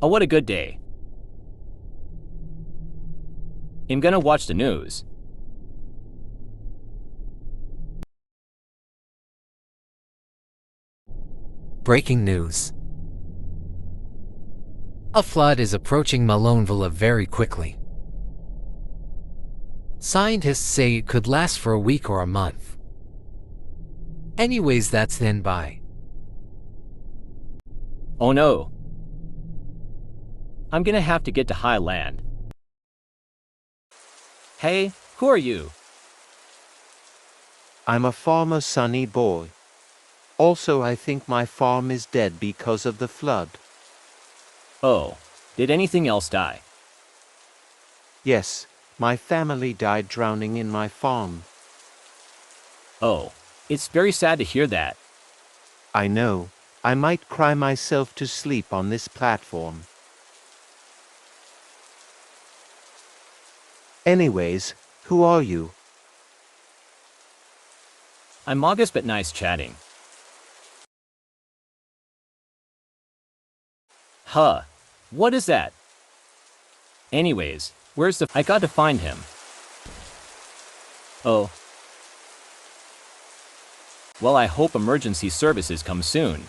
Oh, what a good day. I'm gonna watch the news. Breaking news. A flood is approaching Maloneville very quickly. Scientists say it could last for a week or a month. Anyways, that's then by. Oh no. I'm gonna have to get to high land. Hey, who are you? I'm a farmer, Sonny boy. Also, I think my farm is dead because of the flood. Oh, did anything else die? Yes, my family died drowning in my farm. Oh, it's very sad to hear that. I know, I might cry myself to sleep on this platform. Anyways, who are you? I'm August, but nice chatting. Huh, what is that? Anyways, where's the— I got to find him. Oh. Well, I hope emergency services come soon.